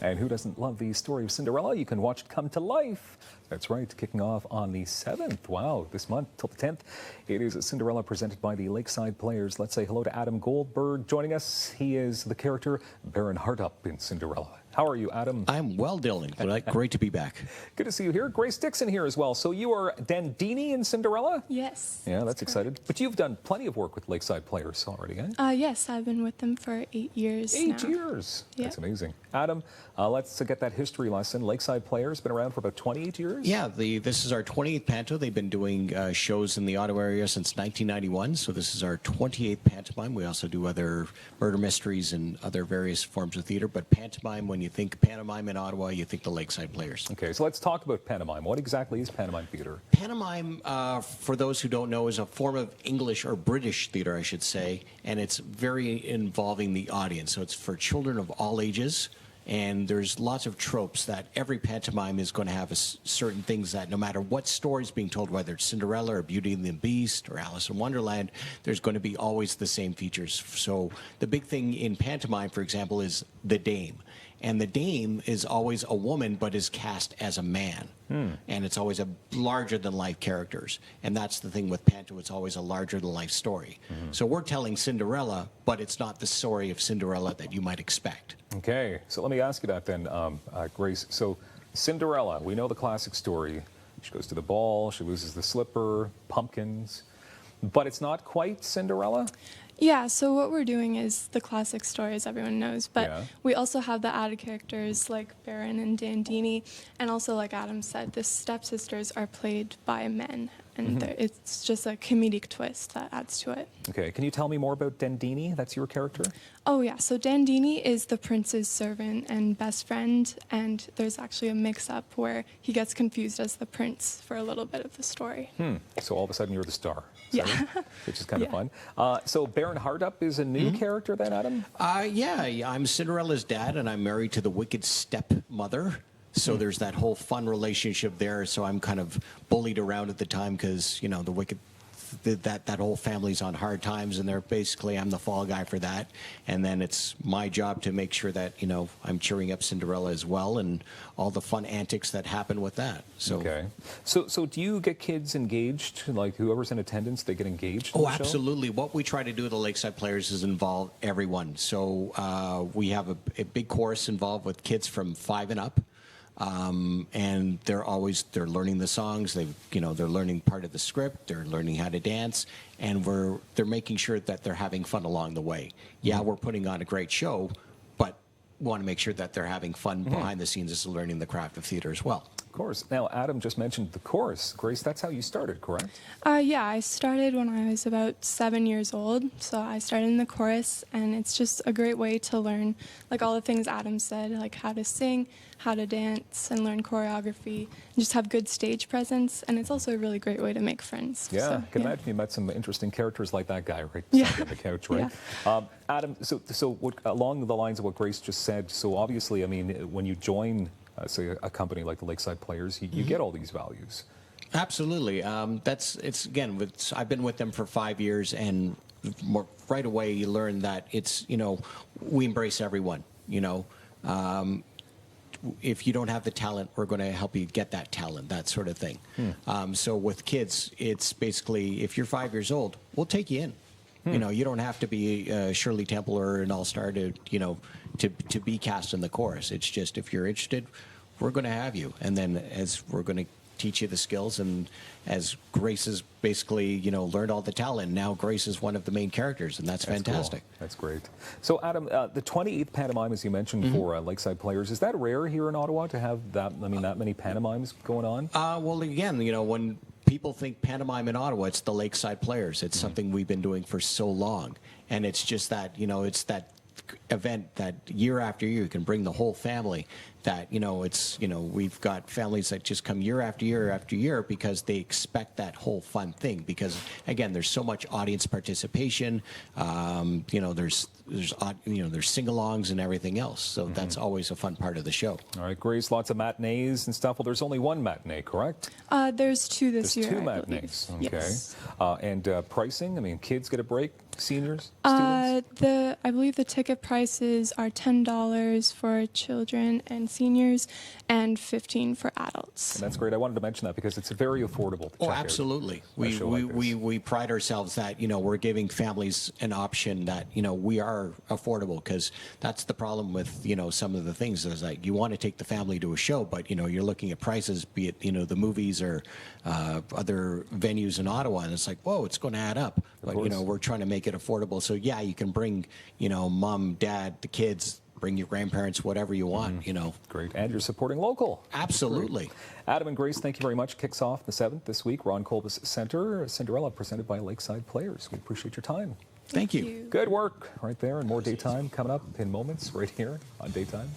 And who doesn't love the story of Cinderella? You can watch it come to life. That's right, kicking off on the 7th. Wow, this month till the 10th. It is Cinderella presented by the Lakeside Players. Let's say hello to Adam Goldberg joining us. He is the character Baron Hardup in Cinderella. How are you, Adam? I'm well, Dylan. Great to be back. Good to see you here. Grace Dixon here as well. So you are Dandini in Cinderella? Yes. Yeah, that's excited. But you've done plenty of work with Lakeside Players already, eh? Yes, I've been with them for 8 years now. 8 years? Yeah. That's amazing. Adam, let's get that history lesson. Lakeside Players been around for about 28 years? Yeah, this is our 28th panto. They've been doing shows in the Ottawa area since 1991, so this is our 28th pantomime. We also do other murder mysteries and other various forms of theater, but pantomime, when you think pantomime in Ottawa, you think the Lakeside Players. Okay, so let's talk about pantomime. What exactly is pantomime theater? Pantomime, for those who don't know, is a form of English or British theater, I should say, and it's very involving the audience. So it's for children of all ages, and there's lots of tropes that every pantomime is going to have certain things that no matter what story is being told, whether it's Cinderella or Beauty and the Beast or Alice in Wonderland, there's going to be always the same features. So the big thing in pantomime, for example, is the dame. And the dame is always a woman, but is cast as a man. And it's always a larger-than-life characters. And that's the thing with panto, it's always a larger-than-life story. So we're telling Cinderella, but it's not the story of Cinderella that you might expect. Okay, so let me ask you that then, Grace. So Cinderella, we know the classic story. She goes to the ball, she loses the slipper, pumpkins. But it's not quite Cinderella? Yeah, so what we're doing is the classic stories everyone knows, but Yeah. we also have the added characters like Baron and Dandini, and also like Adam said, the stepsisters are played by men, and it's just a comedic twist that adds to it. Okay, can you tell me more about Dandini? That's your character? Oh yeah, so Dandini is the prince's servant and best friend, and there's actually a mix-up where he gets confused as the prince for a little bit of the story. So all of a sudden you're the star. Yeah. Which is kind of Yeah. fun. So Baron Hardup is a new character then, Adam? Yeah, I'm Cinderella's dad, and I'm married to the wicked stepmother. So there's that whole fun relationship there. So I'm kind of bullied around at the time because, you know, the wicked, that whole family's on hard times, and they're basically, I'm the fall guy for that. And then it's my job to make sure that, you know, I'm cheering up Cinderella as well, and all the fun antics that happen with that. So, Okay. So do you get kids engaged? Like whoever's in attendance, they get engaged in oh, the show? absolutely. What we try to do at the Lakeside Players is involve everyone. So we have a big chorus involved with kids from 5 and up. And they're learning the songs. They're learning part of the script. They're learning how to dance, and they're making sure that they're having fun along the way. Yeah, we're putting on a great show, but we want to make sure that they're having fun behind the scenes as learning the craft of theater as well. Of course. Now, Adam just mentioned the chorus. Grace, that's how you started, correct? Yeah, I started when I was about 7 years old. So I started in the chorus, and it's just a great way to learn, like all the things Adam said, like how to sing, how to dance, and learn choreography, and just have good stage presence. And it's also a really great way to make friends. Yeah, So, I can imagine you met some interesting characters like that guy right Yeah. on the couch, right? Adam, so what, along the lines of what Grace just said, so obviously, I mean, when you join, say, a company like the Lakeside Players, you get all these values. Absolutely. I've been with them for 5 years, and right away you learn that it's, you know, we embrace everyone, you know. If you don't have the talent, we're going to help you get that talent, that sort of thing. So with kids, it's basically, if you're 5 years old, we'll take you in. You know, you don't have to be Shirley Temple or an all-star to be cast in the chorus. It's just, if you're interested, we're going to have you. And then as we're going to teach you the skills, and as Grace has basically, you know, learned all the talent, now Grace is one of the main characters, and that's fantastic. Cool. That's great. So, Adam, the 28th pantomime, as you mentioned, for Lakeside Players, is that rare here in Ottawa to have that? I mean, that many pantomimes going on? Well, again, you know, when people think pantomime in Ottawa, it's the Lakeside Players. It's something we've been doing for so long, and it's just that, you know, it's that event that year after year you can bring the whole family. That, you know, it's, you know, we've got families that just come year after year after year because they expect that whole fun thing, because again, there's so much audience participation. You know, there's sing-alongs and everything else, so that's always a fun part of the show. All right, Grace, lots of matinees and stuff. Well, there's only one matinee, correct? There's 2 this year. There's 2 I matinees. believe. Okay. Yes. And pricing, I mean, kids get a break, Seniors? Students? I believe the ticket prices are $10 for children and seniors, and $15 for adults. And that's great. I wanted to mention that because it's very affordable to check out Absolutely. a show like this. We pride ourselves that, we're giving families an option that, we are affordable, because that's the problem with, some of the things is like you want to take the family to a show, but, you're looking at prices, be it, the movies or other venues in Ottawa, and it's like, whoa, it's going to add up. But, we're trying to make it affordable. So, yeah, you can bring, mom, dad, the kids, bring your grandparents, whatever you want, Great. And you're supporting local. Absolutely. Adam and Grace, thank you very much. Kicks off the 7th this week. Ron Colbus Center, Cinderella, presented by Lakeside Players. We appreciate your time. Thank you. Good work right there, and more Daytime coming up in moments right here on Daytime.